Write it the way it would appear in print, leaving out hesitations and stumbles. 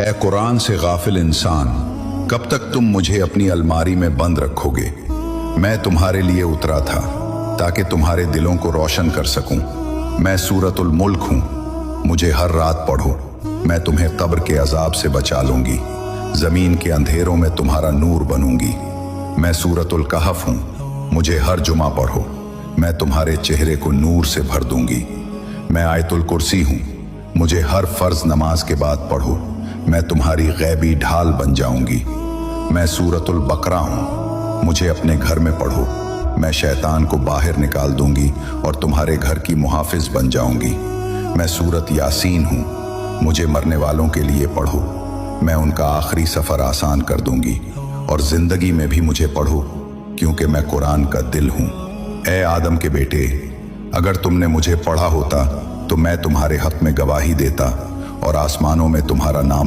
اے قرآن سے غافل انسان، کب تک تم مجھے اپنی الماری میں بند رکھوگے؟ میں تمہارے لیے اترا تھا تاکہ تمہارے دلوں کو روشن کر سکوں۔ میں سورۃ الملک ہوں، مجھے ہر رات پڑھو، میں تمہیں قبر کے عذاب سے بچا لوں گی، زمین کے اندھیروں میں تمہارا نور بنوں گی۔ میں سورۃ الکہف ہوں، مجھے ہر جمعہ پڑھو، میں تمہارے چہرے کو نور سے بھر دوں گی۔ میں آیت الکرسی ہوں، مجھے ہر فرض نماز کے بعد پڑھو، میں تمہاری غیبی ڈھال بن جاؤں گی۔ میں سورۃ البقرہ ہوں، مجھے اپنے گھر میں پڑھو، میں شیطان کو باہر نکال دوں گی اور تمہارے گھر کی محافظ بن جاؤں گی۔ میں سورۃ یاسین ہوں، مجھے مرنے والوں کے لیے پڑھو، میں ان کا آخری سفر آسان کر دوں گی، اور زندگی میں بھی مجھے پڑھو کیونکہ میں قرآن کا دل ہوں۔ اے آدم کے بیٹے، اگر تم نے مجھے پڑھا ہوتا تو میں تمہارے حق میں گواہی دیتا اور آسمانوں میں تمہارا نام